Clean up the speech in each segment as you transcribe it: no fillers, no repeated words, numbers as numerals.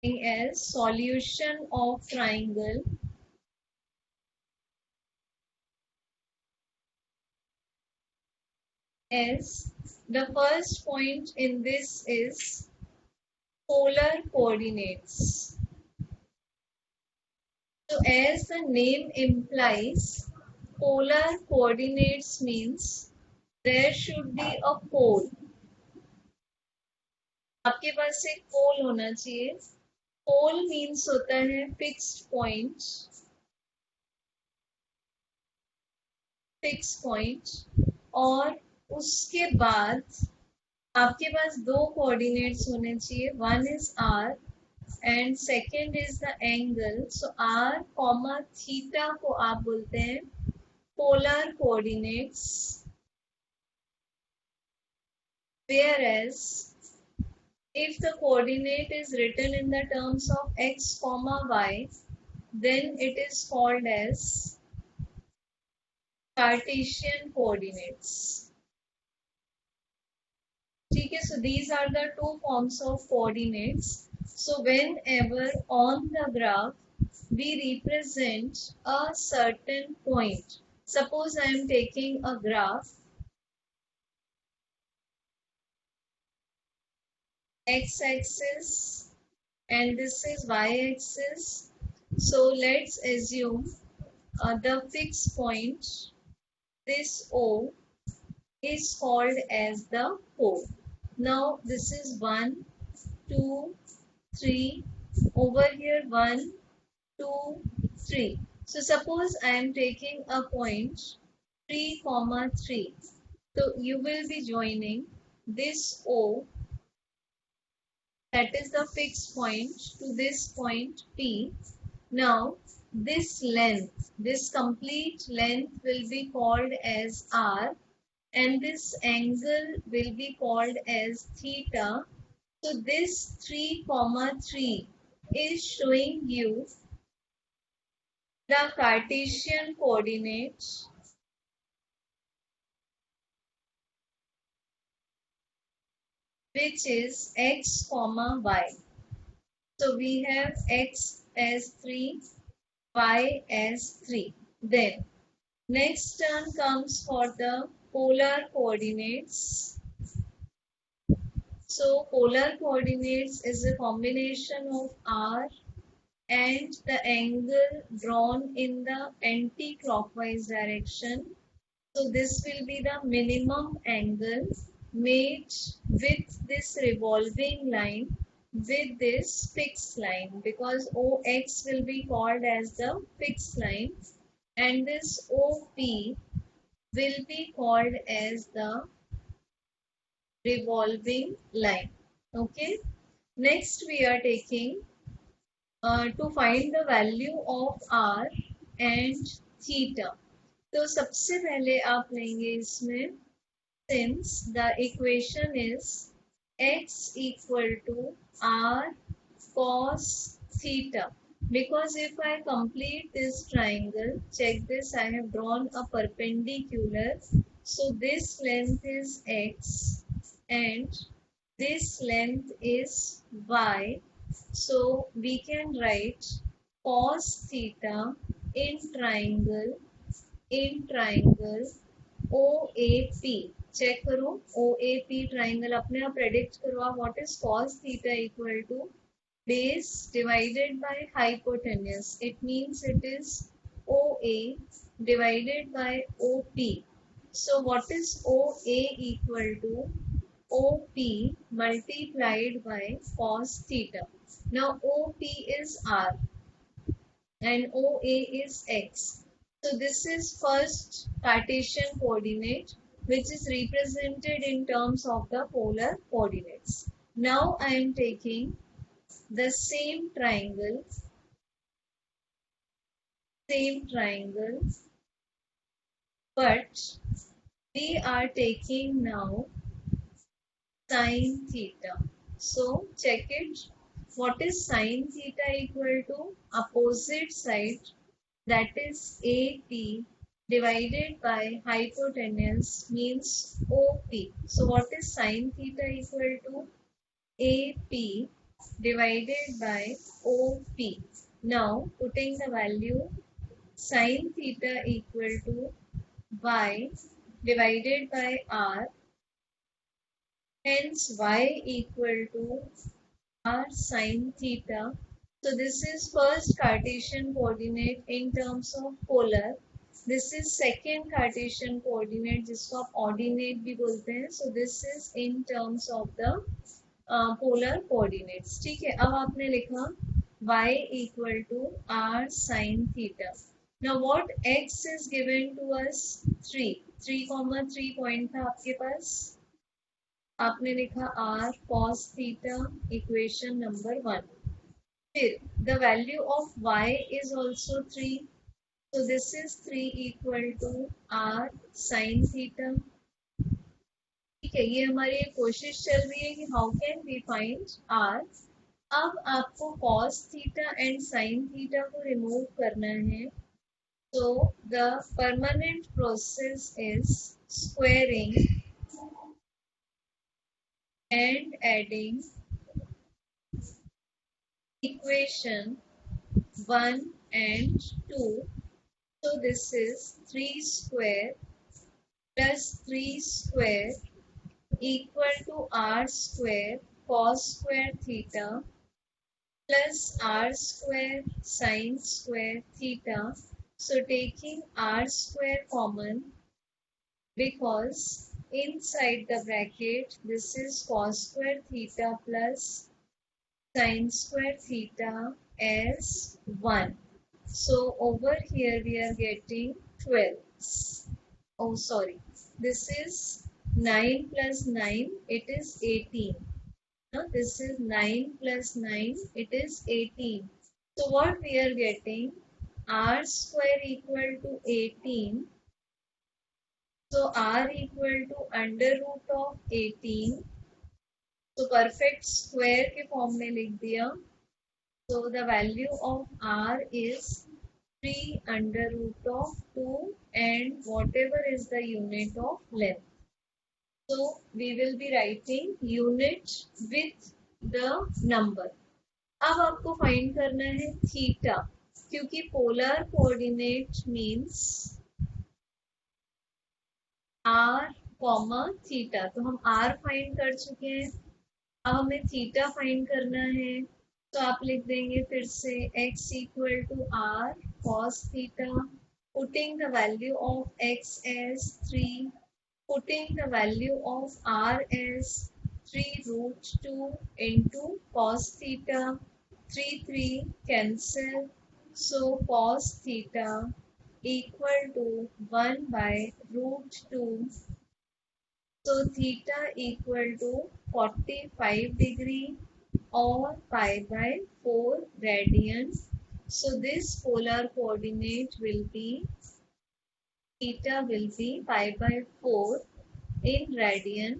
as solution of triangle as the first point in this is polar coordinates. So as the name implies, polar coordinates means there should be a pole. आपके पास एक पोल होना चाहिए. Pole means होता है fixed point और उसके बाद आपके पास दो कोऑर्डिनेट्स होने चाहिए. One is R and second is the angle. So R comma theta को आप बोलते हैं polar coordinates. Whereas if the coordinate is written in the terms of x comma y, then it is called as Cartesian coordinates. ठीक है, so these are the two forms of coordinates. So whenever on the graph we represent a certain point, suppose I am taking a graph x-axis and this is y-axis. So let's assume the fixed point, this O, is called as the pole. Now this is 1, 2, 3. Over here 1, 2, 3. So suppose I am taking a point 3, 3. So you will be joining this O, that is the fixed point, to this point P. Now this length, this complete length will be called as R and this angle will be called as theta. So this 3, 3 is showing you the Cartesian coordinate which is x, y. So we have x as 3, y as 3. Then next turn comes for the polar coordinates. So polar coordinates is a combination of r and the angle drawn in the anti-clockwise direction. So this will be the minimum angle made with this revolving line with this fixed line, because OX will be called as the fixed line and this OP will be called as the revolving line. Okay. Next we are taking to find the value of R and theta. तो सबसे पहले आप लेंगे इसमें, since the equation is x equal to r cos theta, because if I complete this triangle, check this, I have drawn a perpendicular. So this length is x and this length is y. So we can write cos theta in triangle OAP. Check करो OAP triangle अपने आप predict करो आप. What is cos theta equal to base divided by hypotenuse. It means it is OA divided by OP. So what is OA equal to OP multiplied by cos theta. Now OP is R and OA is X. So this is first Cartesian coordinate which is represented in terms of the polar coordinates. Now I am taking the same triangle, but we are taking now sin theta. So check it. What is sin theta equal to? Opposite side, that is AP divided by hypotenuse means OP. So what is sin theta equal to? AP divided by OP. Now putting the value sin theta equal to y divided by r, hence y equal to r sin theta. So this is first Cartesian coordinate in terms of polar. This is second Cartesian coordinate जिसको आप ordinate भी बोलते हैं. So this is in terms of the polar coordinates. ठीक है, अब आपने लिखा y equal to r sin theta. Now what x is given to us? 3 point था आपके पास. आपने लिखा r cos theta equation number 1. फिर the value of y is also 3. So this is 3 equal to r sin theta. ठीक है, ये हमारी एक कोशिश चल रही है कि how can we find r. अब आपको cos theta and sin theta को remove करना है. So the permanent process is squaring and adding equation 1 and 2. So this is 3 square plus 3 square equal to r square cos square theta plus r square sin square theta. So taking r square common, because inside the bracket this is cos square theta plus sin square theta as 1. So over here we are getting 12. Oh sorry, this is 9 plus 9, it is 18. Now this is 9 plus 9, it is 18. So what we are getting? R square equal to 18. So r equal to under root of 18. So perfect square के form में लिख दिया. So the value of r is 3 under root of 2 and whatever is the unit of length. So we will be writing unit with the number. अब आपको find करना है theta, क्योंकि polar coordinate means r, theta. तो हम r find कर चुके हैं. अब हमें थीटा फाइंड करना है. तो आप लिख देंगे फिर से x equal to r cos theta, putting the value of x as 3, putting the value of r as 3 root 2 into cos theta. 3 cancel. So cos theta equal to 1 by root 2. So theta equal to 45 degree or pi by 4 radian. So this polar coordinate will be, theta will be pi by 4 in radian.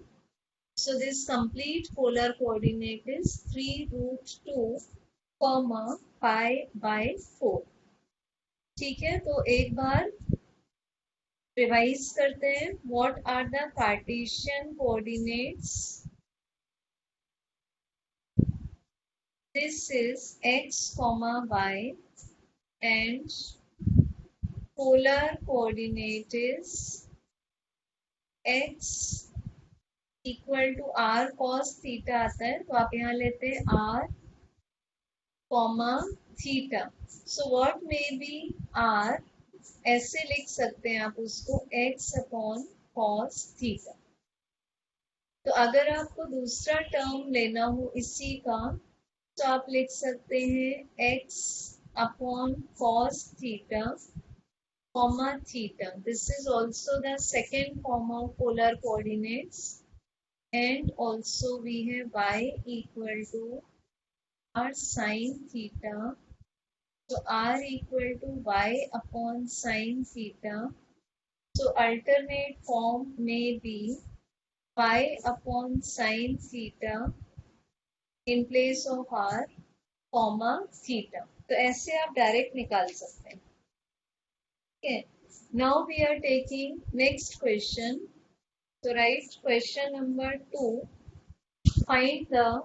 So this complete polar coordinate is 3 root 2 comma pi by 4. ठीक है, तो एक बार revise करते हैं. What are the Cartesian coordinates? This is x comma y and polar coordinate is x equal to r cos theta आता है, तो आप यहाँ लेते हैं r comma theta. So what may be r? ऐसे लिख सकते हैं आप उसको x upon cos theta. तो अगर आपको दूसरा टर्म लेना हो इसी का, तो आप लिख सकते हैं x upon cos theta comma theta. This is also the second form of polar coordinates. And also we have y equal to r sin theta. So r equal to y upon sin theta. So alternate form may be y upon sin theta in place of r comma theta. तो ऐसे आप direct निकाल सकते हैं. Okay. Now we are taking next question. So write question number 2. Find the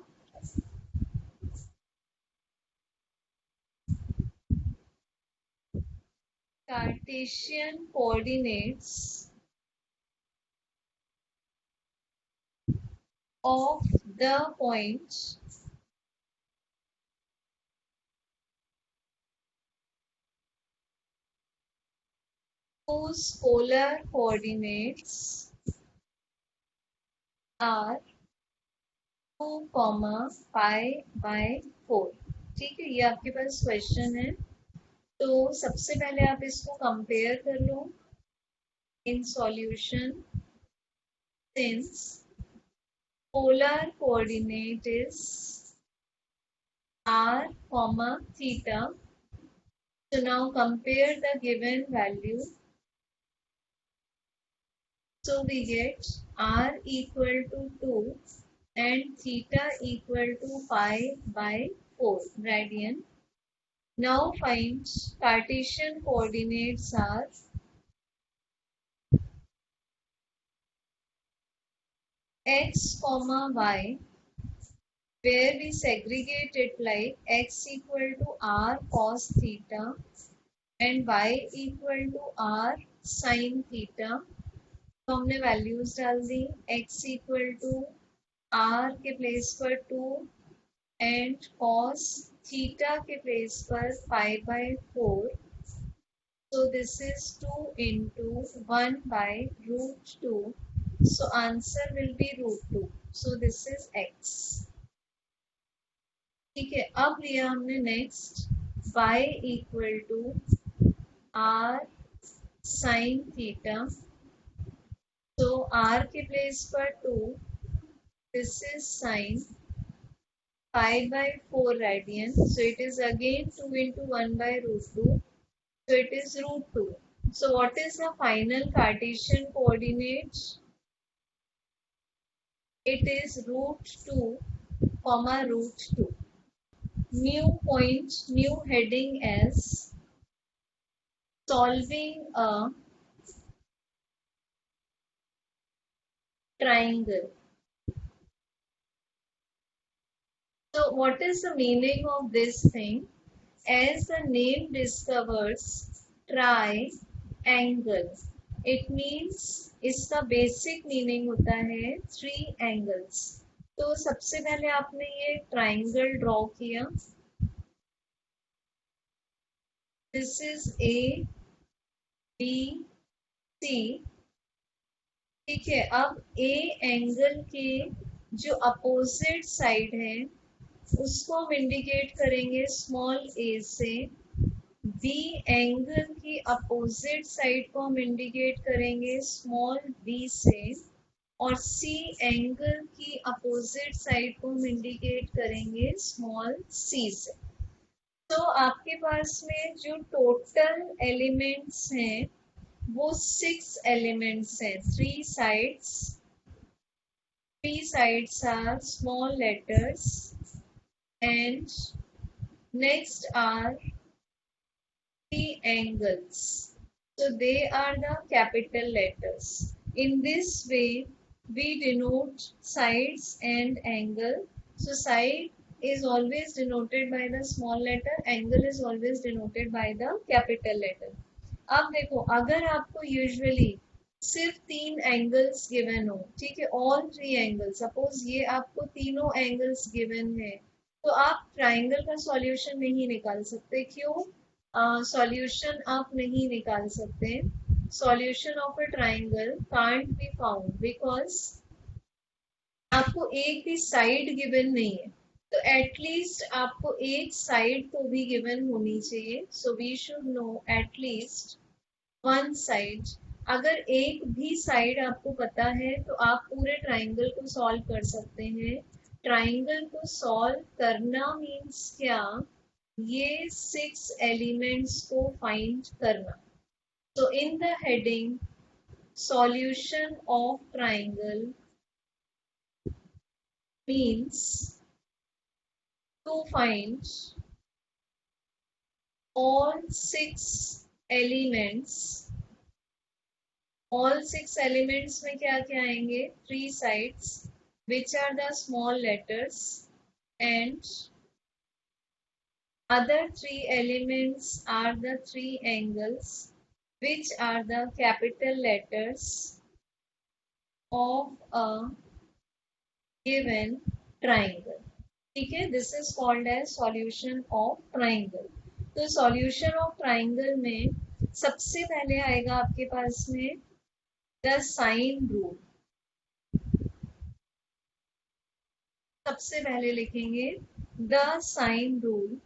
Cartesian coordinates of the point whose polar coordinates are 2, pi by 4। ठीक है, ये आपके पास क्वेश्चन है। तो सबसे पहले आप इसको कंपेयर कर लो इन solution. Since polar coordinate is r, theta. So now compare the given value. So we get r equal to 2 and theta equal to pi by 4 radian. Now find Cartesian coordinates are x, y, where we segregate it like x equal to r cos theta and y equal to r sin theta। तो हमने values डाल दी, x equal to r के place पर 2 and cos theta के place पर pi by 4। So this is 2 into 1 by root 2. So answer will be root 2. So this is x। ठीक है, अब लिया हमने next y equal to r sin theta. तो r के प्लेस पर 2, this is sin pi by 4 radian. So it is again 2 into 1 by root 2. So it is root 2. So what is the final Cartesian coordinate? It is root 2, root 2. New point, new heading as solving a triangle. So what is the meaning of this thing? As the name discovers, triangle. It means इसका basic meaning होता है 3 angles. तो सबसे पहले आपने ये triangle draw किया। This is A B C. ठीक है, अब ए एंगल के जो अपोजिट साइड है उसको हम इंडिकेट करेंगे स्मॉल ए से। बी एंगल की अपोजिट साइड को हम इंडिकेट करेंगे स्मॉल बी से और सी एंगल की अपोजिट साइड को हम इंडिकेट करेंगे स्मॉल सी से। तो आपके पास में जो टोटल एलिमेंट्स हैं वो 6 एलिमेंट्स हैं। Three sides are small letters and next are 3 angles. So they are the capital letters. In this way, we denote sides and angle. So side is always denoted by the small letter, angle is always denoted by the capital letter. अब देखो, अगर आपको usually सिर्फ 3 angles given हो, ठीक है, all 3 angles, suppose ये आपको तीनों एंगल्स गिवन है, तो आप ट्राइंगल का सॉल्यूशन नहीं निकाल सकते। क्यों? सॉल्यूशन आप नहीं निकाल सकते। Solution of a triangle can't be found because आपको एक भी साइड गिवन नहीं है। तो एटलीस्ट आपको एक साइड तो भी गिवन होनी चाहिए। So we should know at least one side. अगर एक भी साइड आपको पता है तो आप पूरे ट्राइंगल को सॉल्व कर सकते हैं। ट्राइंगल को सॉल्व करना मीन्स क्या? ये 6 एलिमेंट्स को फाइंड करना। तो in the heading solution of triangle means to find all 6 elements। all 6 elements में क्या क्या आएंगे? 3 sides which are the small letters and other 3 elements are the 3 angles which are the capital letters of a given triangle. ठीक है, this is called as solution of triangle. तो solution of triangle में सबसे पहले आएगा आपके पास में the sine rule. सबसे पहले लिखेंगे the sine rule.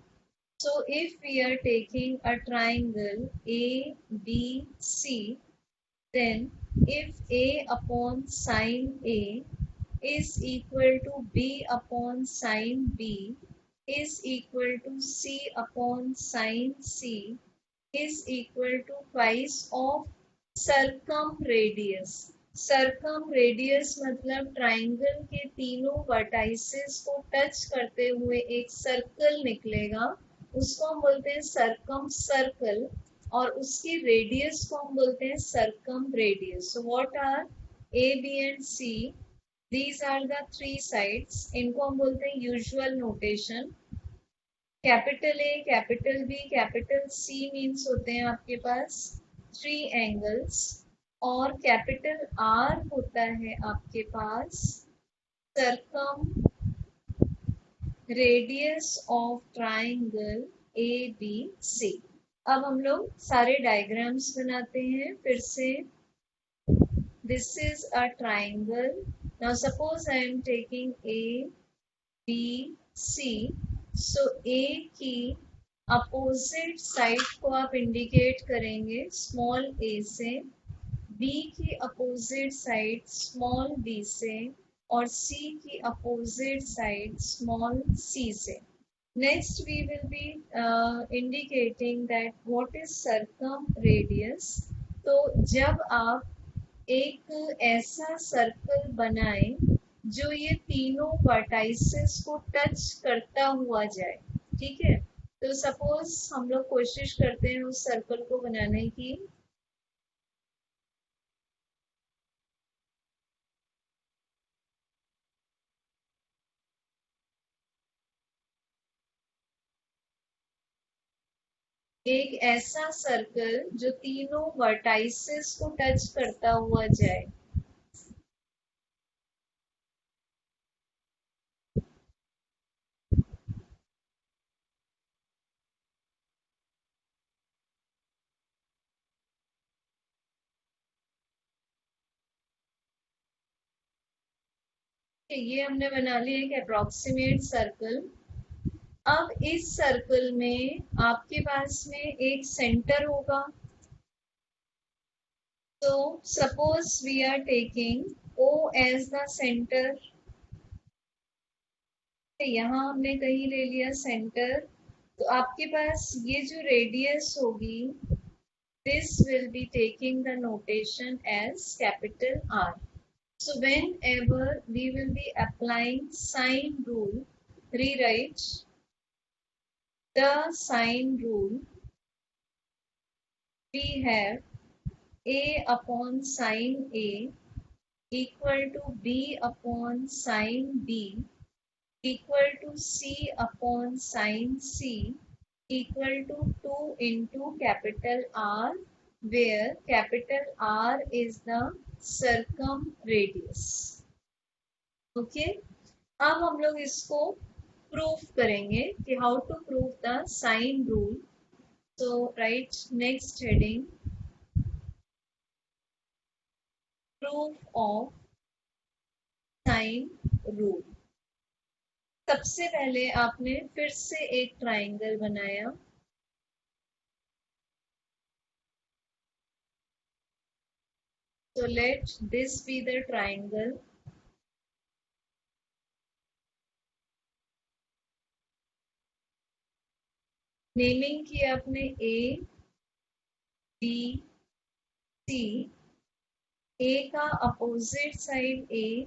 So if we are taking a triangle ABC, then if A upon sine A is equal to B upon sine B is equal to C upon sine C is equal to twice of circumradius. circumradius मतलब triangle के तीनों vertices को touch करते हुए एक circle निकलेगा, उसको हम बोलते हैं सरकम सर्कल, और उसकी रेडियस को हम बोलते हैं circumradius. So what are A B and C? These are the three sides. इनको हम बोलते हैं usual notation. Capital A, capital B, capital C means होते हैं आपके पास थ्री एंगल्स, और कैपिटल आर होता है आपके पास circumradius of triangle A B C. अब हम लोग सारे डायग्राम्स बनाते हैं फिर से. This is a triangle. Now suppose I am taking A B C. So A की अपोजिट साइड को आप इंडिकेट करेंगे स्मॉल ए से, बी की अपोजिट साइड स्मॉल बी से, और सी की अपोजिट साइड स्मॉल सी से. Next we will be indicating that what is circumradius. तो जब आप एक ऐसा सर्कल बनाएं जो ये तीनों वर्टाइसेस को टच करता हुआ जाए, ठीक है. तो सपोज हम लोग कोशिश करते हैं उस सर्कल को बनाने की. एक ऐसा सर्कल जो तीनों वर्टाइसेस को टच करता हुआ जाए. ये हमने बना लिया एक अप्रोक्सीमेट सर्कल. अब इस सर्कल में आपके पास में एक सेंटर होगा. तो suppose we are taking O as the centre. यहाँ हमने कहीं ले लिया सेंटर. तो आपके पास ये जो रेडियस होगी, this will be taking the notation as capital R. So whenever we will be applying sine rule, rewrite the sine rule. We have A upon sine A equal to B upon sine B equal to C upon sine C equal to 2 into capital R, where capital R is the circumradius. Okay. अब हम लोग इसको proof करेंगे कि how to prove the sine rule. So right next heading, proof of sine rule. सबसे पहले आपने फिर से एक ट्राइंगल बनाया. So let this be the triangle. Naming की आपने ए बी सी. ए का अपोजिट साइड ए,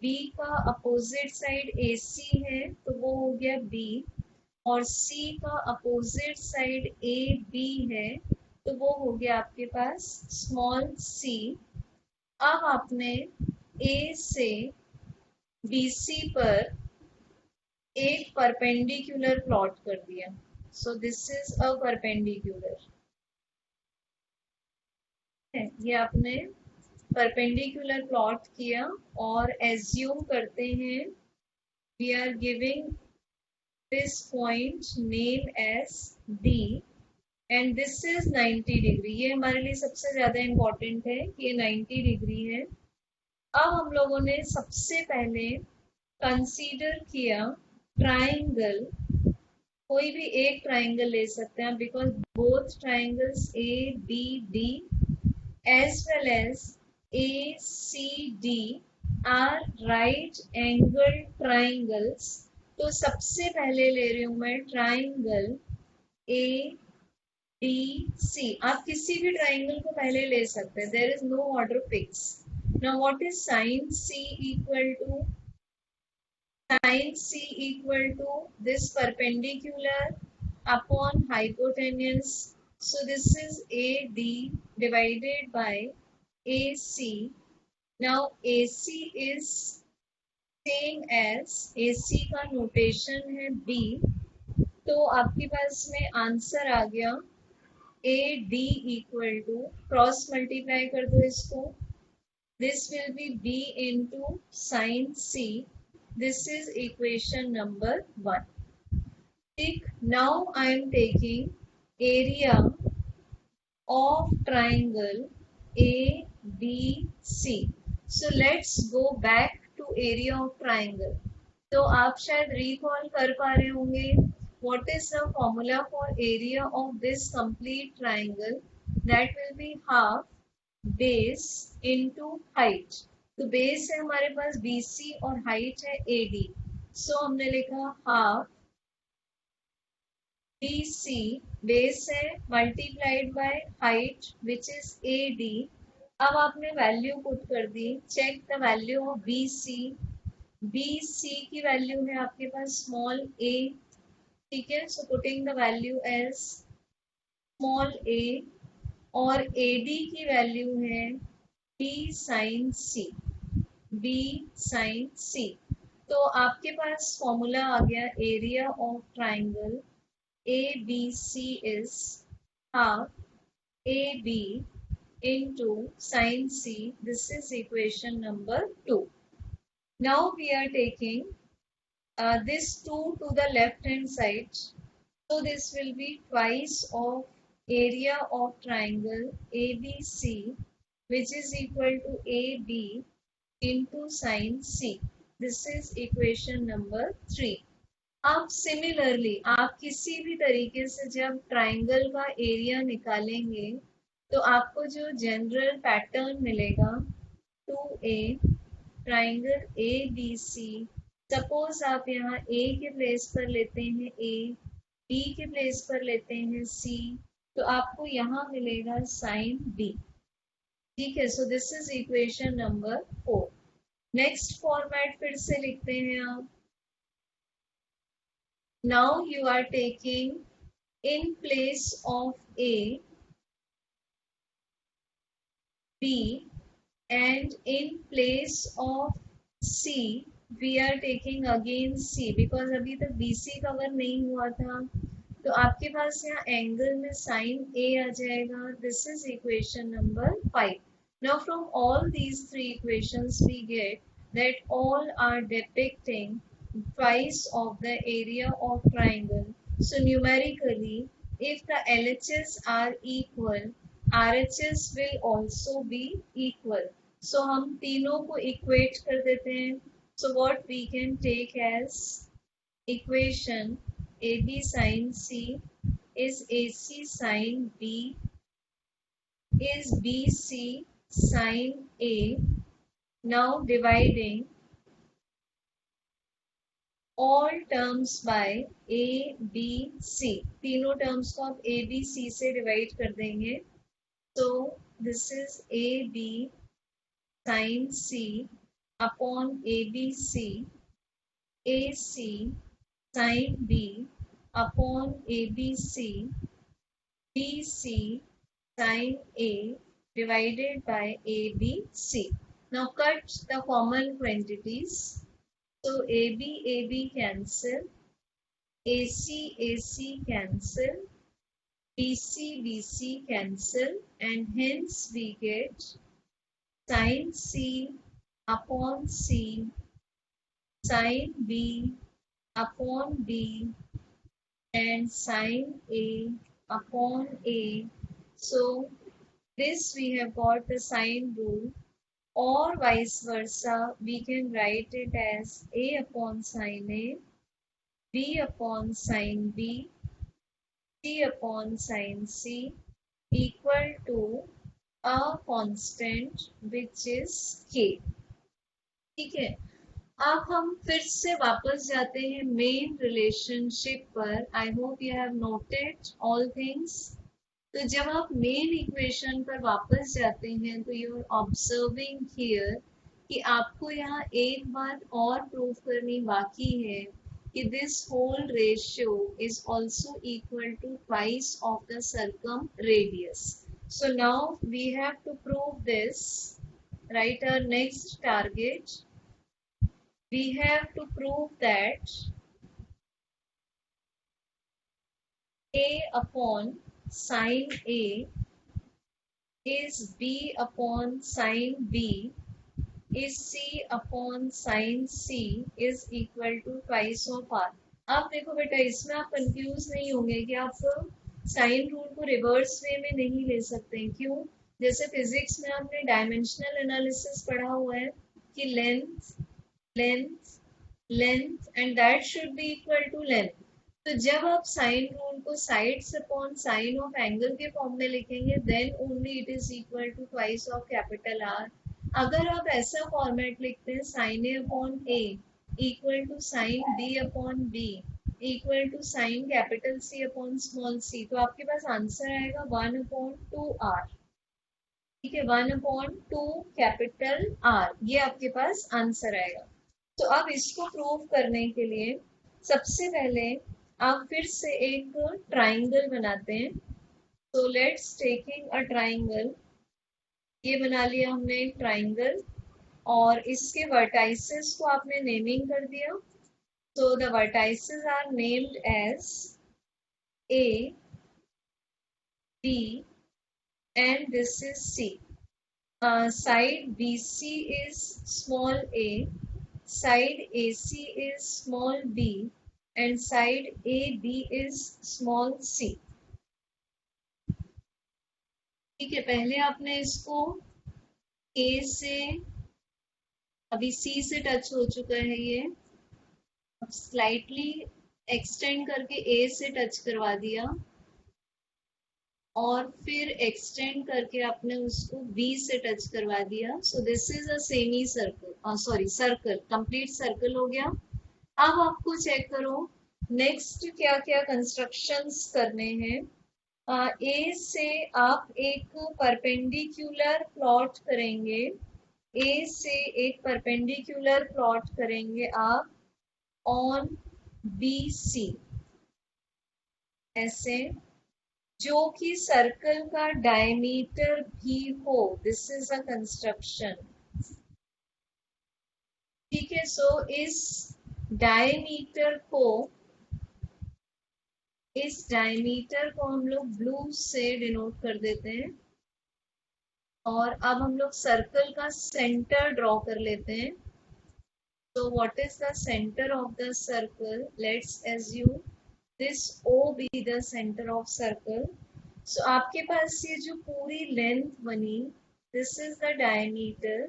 बी का अपोजिट साइड ए सी है तो वो हो गया बी, और सी का अपोजिट साइड ए बी है तो वो हो गया आपके पास स्मॉल सी. अब आपने ए से बी सी पर एक परपेंडिकुलर प्लॉट कर दिया. सो दिस इज अ परपेंडिकुलर. है, ये आपने परपेंडिकुलर प्लॉट किया और एज्यूम करते हैं we are giving this point name as D and this is 90 degree. ये हमारे लिए सबसे ज्यादा इम्पोर्टेंट है कि ये 90 डिग्री है। अब हम लोगों ने सबसे पहले कंसीडर किया ट्राइंगल, कोई भी एक ट्राइंगल ले सकते हैं because both triangles A B D as well as ACD are right angled triangles। तो सबसे पहले ले रही हूं मैं ट्राइंगल ABC। आप किसी भी ट्राइंगल को पहले ले सकते हैं, there is no order fix. Now what is sine C equal to? Sin C equal to this perpendicular upon hypotenuse. So this is AD divided by AC. Now AC is same as AC का notation है B, तो आपके पास में answer आ गया AD equal to, cross multiply कर दो इसको, this will be B into sin C। This is equation number 1. Now I am taking area of triangle ABC. So let's go back to area of triangle. तो आप शायद recall कर पा रहे होंगे what is the formula for area of this complete triangle? That will be half base into height। तो base है हमारे पास BC और हाइट है AD। सो हमने लिखा हाफ BC, बेस है, multiplied by height which is AD। अब आपने वैल्यू पुट कर दी, check the value of BC। BC की वैल्यू है आपके पास स्मॉल a, ठीक है। So putting the value as small a और AD की वैल्यू है B sin C, B sin C। तो आपके पास फॉर्मूला आ गया area of triangle ABC is half AB into sin C। This is equation number 2. Now we are taking this 2 to the left hand side. So this will be twice of area of triangle ABC, which is equal to AB into sin C। This is equation number 3. अब similarly आप किसी भी तरीके से जब triangle का area निकालेंगे तो आपको जो जनरल पैटर्न मिलेगा 2A ट्राइंगल ABC। सपोज आप यहाँ A के प्लेस पर लेते हैं A, B के प्लेस पर लेते हैं C, तो आपको यहाँ मिलेगा साइन B, ठीक है। सो this is equation number 4। Next format फिर से लिखते हैं आप। Now you are taking in place of A, B and in place of C we are taking again C because अभी तक BC कवर नहीं हुआ था। तो आपके पास यहाँ एंगल में साइन A आ जाएगा। This is equation number 5. Now from all these three equations we get that all are depicting twice of the area of triangle। So numerically, if the LHS are equal, RHS will also be equal। So हम तीनों को equate कर देते हैं। So what we can take as equation AB sin C is AC sin B is BC sin A। Now dividing all terms by A B C, तीनों terms को आप A B C से divide कर देंगे। तो this is A B sin C upon A B C, A C sin B upon ABC, BC sin A divided by ABC। Now cut the common quantities। So AB cancel, AC cancel, BC cancel, and hence we get sin C upon C, sin B upon B, and sin A upon A. So this we have got the sine rule, or vice versa, we can write it as A upon sin A, B upon sin B, C upon sin C equal to a constant which is K. ठीक है, अब हम फिर से वापस जाते हैं main relationship पर. I hope you have noted all things. तो जब आप मेन इक्वेशन पर वापस जाते हैं तो यू आर ऑब्जर्विंग हियर कि आपको यहाँ एक बात और प्रूव करनी बाकी है कि this whole ratio is also equal to twice of the circumradius. So now we have to prove this. Right, our next target, we have to prove that A upon sin A is B upon sin B is C upon sin C is equal to twice of R. आप देखो बेटा, इसमें आप confuse नहीं होंगे कि आप sine rule को रिवर्स वे में नहीं ले सकते. क्यों? जैसे फिजिक्स में आपने डायमेंशनल एनालिसिस पढ़ा हुआ है कि length length length and that should be equal to length. तो जब आप साइन रूल को sides upon sine of angle के फॉर्म में लिखेंगे then only it is equal to twice of capital R. अगर आप ऐसा फॉर्मेट लिखते हैं sine A upon A equal to sine B upon B equal to sine capital C upon small C, तो आपके पास आंसर आएगा 1/2r. ठीक है, 1/2 कैपिटल आर, ये आपके पास आंसर आएगा. तो अब इसको प्रूव करने के लिए सबसे पहले आप फिर से एक ट्राइंगल बनाते हैं. तो लेट्स टेकिंग अ ट्राइंगल. ये बना लिया हमने एक ट्राइंगल और इसके वर्टाइसेस को आपने नेमिंग कर दिया. तो the vertices are named as A, B and this is C. Side BC is small a, side AC is small b, and side AB is small c. ठीक है, पहले आपने इसको A से, अभी C से टच हो चुका है ये, अब स्लाइटली एक्सटेंड करके A से टच करवा दिया और फिर एक्सटेंड करके आपने उसको B से टच करवा दिया. सो this is a semi circle, sorry circle, complete circle हो गया. अब आपको चेक करो नेक्स्ट क्या क्या कंस्ट्रक्शंस करने हैं. ए से आप एक परपेंडिकुलर प्लॉट करेंगे. ए से एक परपेंडिकुलर प्लॉट करेंगे आप ऑन BC ऐसे, जो कि सर्कल का डायमीटर भी हो. This is a construction. ठीक है, सो इस डायमीटर को हम लोग ब्लू से डिनोट कर देते हैं. और अब हम लोग सर्कल का सेंटर ड्रॉ कर लेते हैं. So what is the center of the circle? Let's assume this O be the center of circle. So आपके पास ये जो पूरी लेंथ बनी, this is the diameter.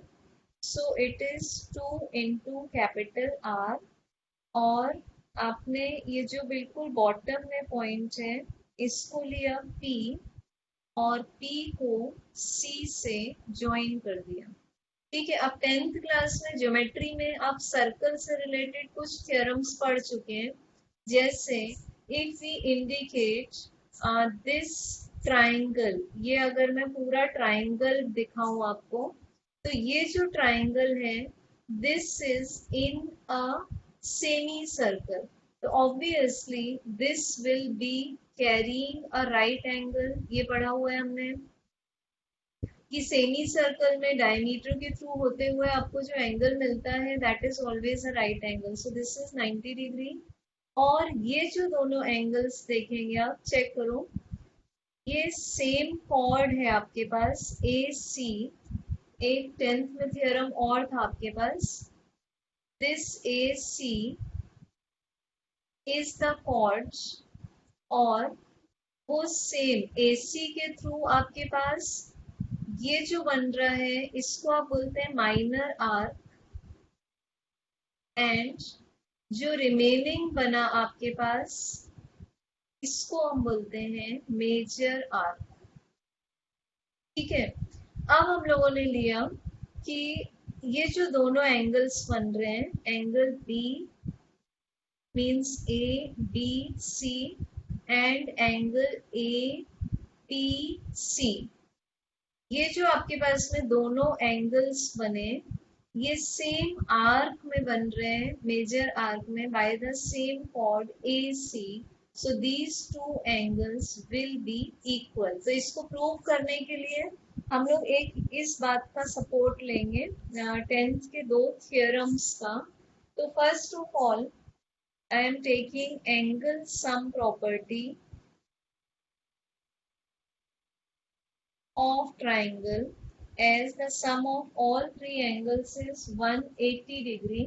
So it is 2 into capital R. और आपने ये जो बिल्कुल बॉटम में पॉइंट है इसको लिया P और P को C से ज्वाइन कर दिया. ठीक है, अब 10th क्लास में ज्योमेट्री में आप सर्कल से रिलेटेड कुछ थ्योरम्स पढ़ चुके हैं. जैसे if we indicate this triangle, ये अगर मैं पूरा ट्राइंगल दिखाऊं आपको, तो ये जो ट्राइंगल है this is in a semicircle. तो obviously this will be carrying a right angle. ये पढ़ा हुआ है हमने कि सेमी सर्कल में डायमीटर के थ्रू होते हुए आपको जो एंगल मिलता है that is always a right angle. So this is 90 degree. और ये जो दोनों एंगल्स देखेंगे आप, चेक करो, ये सेम कॉर्ड है आपके पास ए सी, एक 10th में थियरम और था आपके पास, this A C is the chord, और वो सेम ए सी के थ्रू आपके पास ये जो बन रहा है इसको आप बोलते हैं माइनर आर्क, एंड जो रिमेनिंग बना आपके पास इसको हम बोलते हैं मेजर आर्क। ठीक है, अब हम लोगों ने लिया कि ये जो दोनों एंगल्स बन रहे हैं, angle B means A B C and angle A P C, ये जो आपके पास में दोनों एंगल्स बने ये सेम आर्क में बन रहे हैं, मेजर आर्क में, by the same chord A C, so these two angles will be equal. तो इसको प्रूव करने के लिए हम लोग एक इस बात का सपोर्ट लेंगे 10th के दो थियोरम्स का। तो first of all I am taking angle sum property of triangle as the sum of all three angles is 180 degree।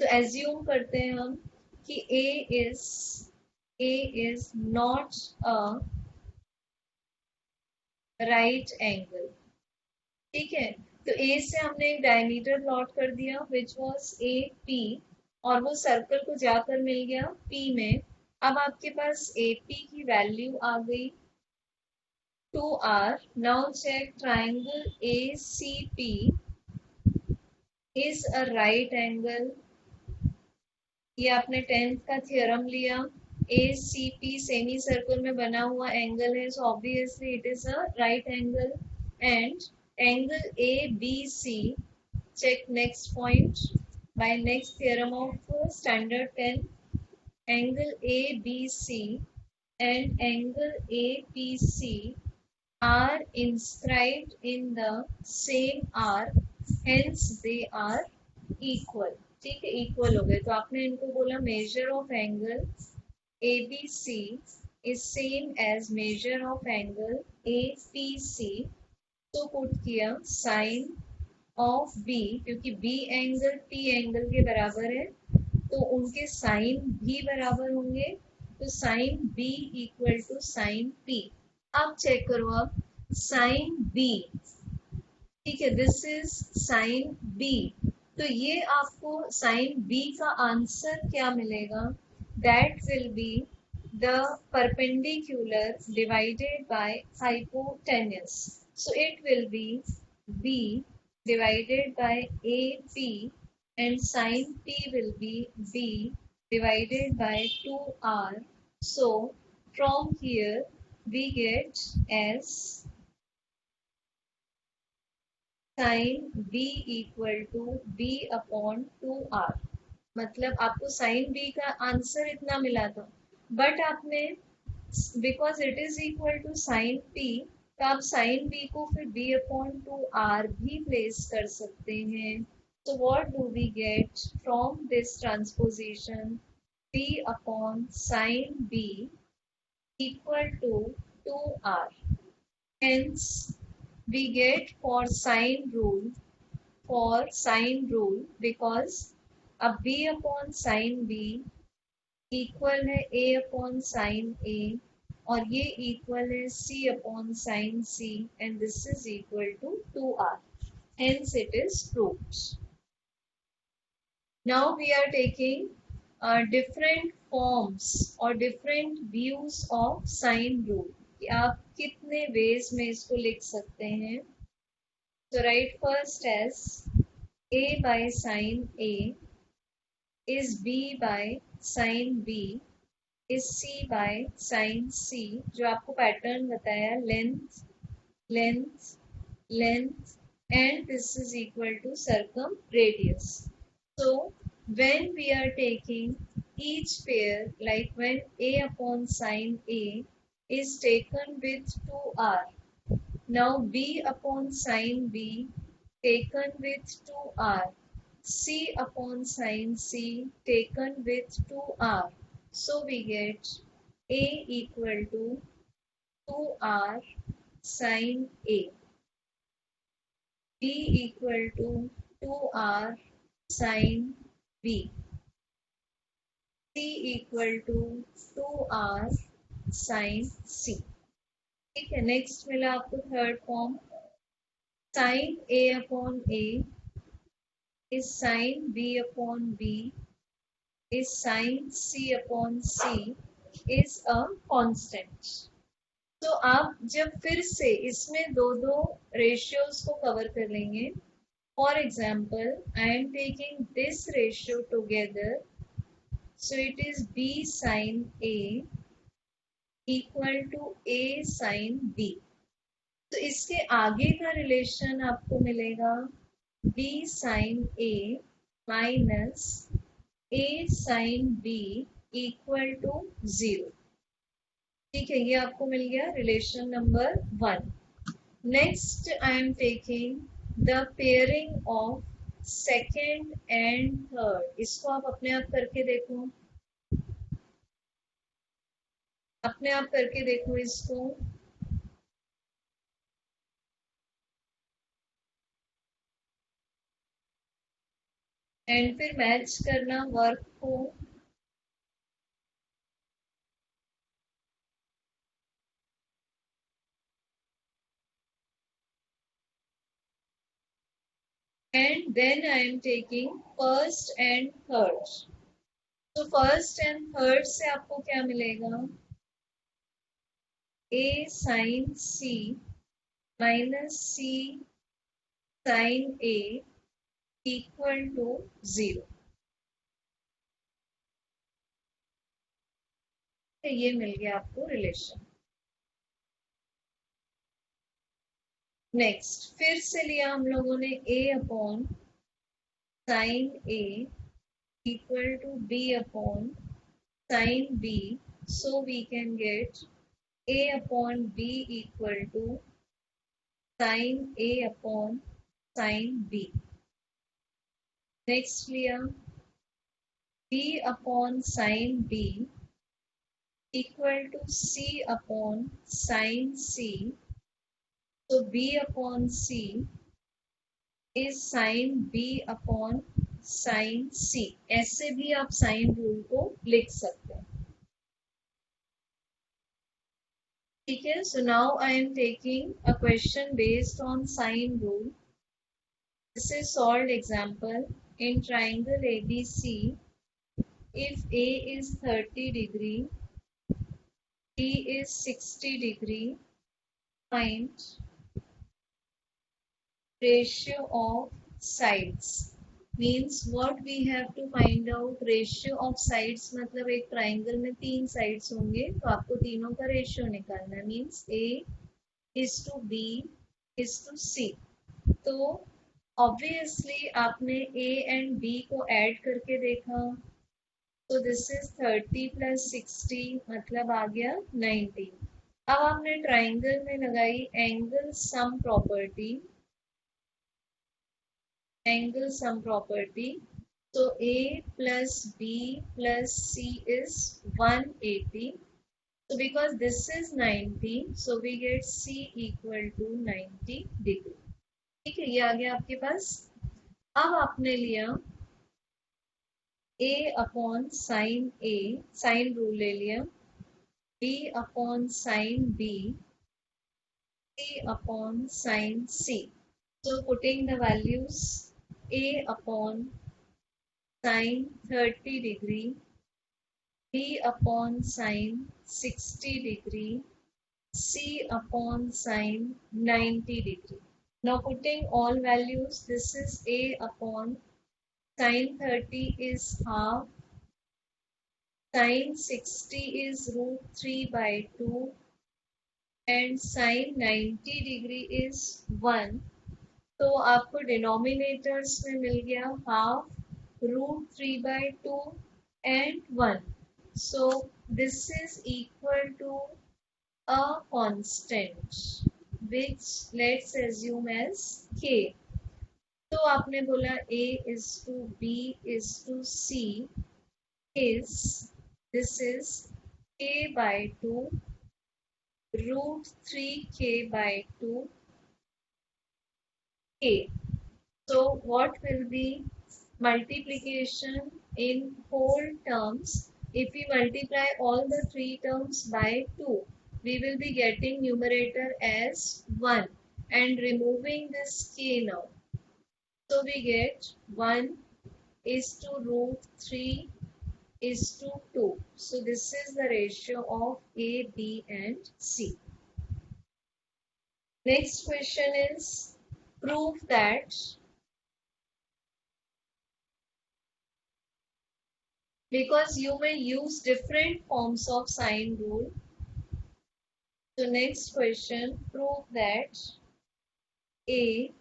तो assume करते हैं हम कि A is not a right angle। ठीक है, तो A से हमने एक डायमीटर प्लॉट कर दिया विच वॉज AP, और वो सर्कल को जाकर मिल गया P में। अब आपके पास AP की वैल्यू आ गई 2R। Now check triangle ACP is a right angle। ये आपने 10th का थ्योरम लिया, A C P semicircle में बना हुआ एंगल है, so obviously it is a right angle. And angle A B C, check next point by next theorem of standard 10, angle A B C and angle APC are inscribed in the same arc, hence they are equal। ठीक है, equal हो गए, तो आपने इनको बोला major of angle A B C is same as major of angle A P C. तो put किया साइन ऑफ बी, क्योंकि बी एंगल पी एंगल के बराबर है तो उनके साइन भी बराबर होंगे, तो sine B equal to sine P. अब चेक करो, अब साइन बी, ठीक है, दिस इज साइन बी, तो ये आपको साइन बी का आंसर क्या मिलेगा, that will be the perpendicular divided by hypotenuse, so it will be B divided by A P and sine P will be B divided by 2r, so from here we get as sine b equal to b upon 2r। मतलब आपको sign b का answer इतना मिला था, but आपने because it is equal to sine p, तो आप sign b को फिर b अपॉन 2r भी प्लेस कर सकते हैं। तो what do we get from this transposition, b upon sine b equal to 2r, hence we get for sine rule because अब b upon sine b equal है a upon sine a, और ये equal है c upon sine c, and this is equal to 2r, hence it is proved। Now we are taking different forms or different views of sine rule, कि आप कितने veg में इसको लिख सकते हैं। तो right first as a by sin a is b by sin b is c by sin c, जो आपको पैटर्न बताया, length length length and this is equal to circumradius। So when we are taking each pair, like when a upon sin a is taken with 2r, now b upon sin b taken with 2r, c upon sin c taken with 2r, so we get a equal to 2r sin A. B equal to 2r sin B. C equal to 2r sin C. ठीक है, next मिला आपको third form. sin A upon A is sin B upon B is sin C upon C is a constant. तो आप जब फिर से इसमें दो दो रेशियोज को कवर कर लेंगे. For example, I am taking this ratio together, so it is B sin A equal to A sin B. तो इसके आगे का रिलेशन आपको मिलेगा B sin A minus A sin B equal to 0. ठीक है, ये आपको मिल गया relation number 1. Next I am taking the pairing of second and third. इसको आप अपने आप करके देखो, अपने आप करके देखो इसको. एंड फिर मैच करना वर्क को. And then I am taking first and third. तो फर्स्ट एंड थर्ड से आपको क्या मिलेगा? A sin C minus C sin A equal to 0. ये मिल गया आपको रिलेशन. नेक्स्ट फिर से लिया हम लोगों ने A upon sine A equal to B upon sin B, so we can get A upon B equal to sin A upon sin B. Next लिया B upon sin B equal to C upon sin C, so B upon C is sin B upon sin C. ऐसे भी आप sine rule को लिख सकते हैं. ठीक है, so now I am taking a question based on sine rule. This is solved example. In triangle ABC, if A is 30 degree, B is 60 degree, find ratio of sides. Means what we have to find out ratio of sides. मतलब एक triangle में 3 sides होंगे, तो आपको तीनों का ratio निकालना है. Means A is to B is to C. तो ऑब्वियसली आपने A एंड B को ऐड करके देखा, तो दिस इज 30 प्लस 60 मतलब आ गया 90. अब आपने ट्राइंगल में लगाई angle sum property. Angle sum property. So A plus B plus C is 180. So because this is 90, so we get C equal to 90 degree. ठीक है, ये आ गया आपके पास. अब आपने लिया A upon sine A, sine rule ले लिया. B upon sine B, C upon sine C. So putting the values, A upon sin 30 degree, B upon sin 60 degree, C upon sin 90 degree. Now putting all values, this is A upon sin 30 is half, sin 60 is root 3 by 2, and sin 90 degree is 1. तो आपको denominators में मिल गया half root 3 by 2 and 1. So this is equal to a constant which let's assume as k. तो आपने बोला A is to B is to C is, this is k by 2 root 3k by 2k. So what will be multiplication in whole terms? If we multiply all the three terms by 2, we will be getting numerator as 1 and removing this k now. So we get 1 is to root 3 is to 2. So this is the ratio of A, B and C. Next question is prove that because you may use different forms of sine rule. So next question, prove that A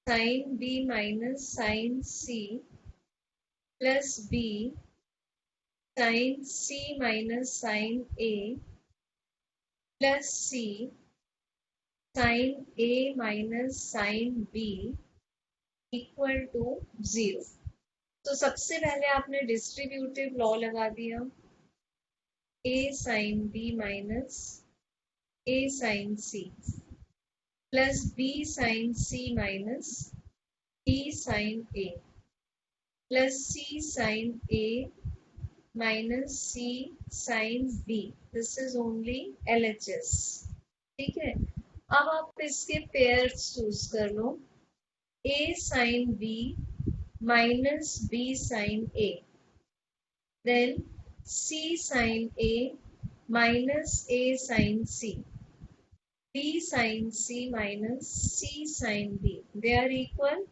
sine B minus sine C plus B sine C minus sine A plus C sine A minus sine B equal to 0. तो सबसे पहले आपने distributive law लगा दिया a sin b minus a sin c plus b sin c minus b sin a plus c sin a minus c sin b. This is only LHS. ठीक है, अब आप इसके पेयर्स चूज कर लो a sin b minus b sin a, then c sin a minus a sin c, b sin c minus c sin b. They are equal.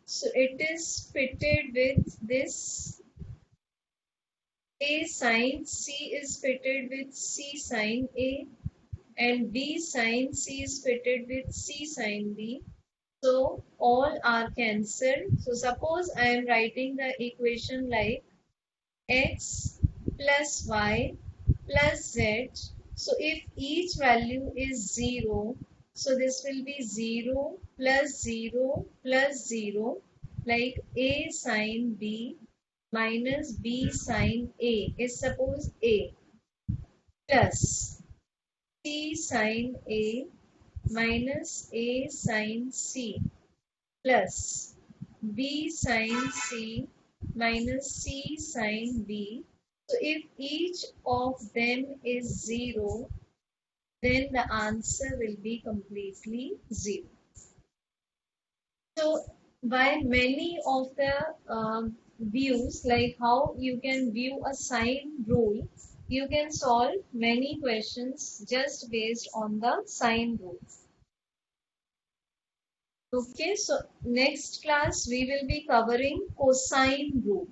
So it is fitted with this. A sin c is fitted with c sin a and b sin c is fitted with c sin b. So all are cancelled. So suppose I am writing the equation like x plus y plus z. So if each value is 0, so this will be 0 plus 0 plus 0, like a sin b minus b sin a is suppose a, plus c sin a minus a sin c, plus b sin c minus c sin b. So if each of them is 0, then the answer will be completely 0. So by many of the views, like how you can view a sine rule, you can solve many questions just based on the sine rule. Okay, so next class we will be covering cosine rule.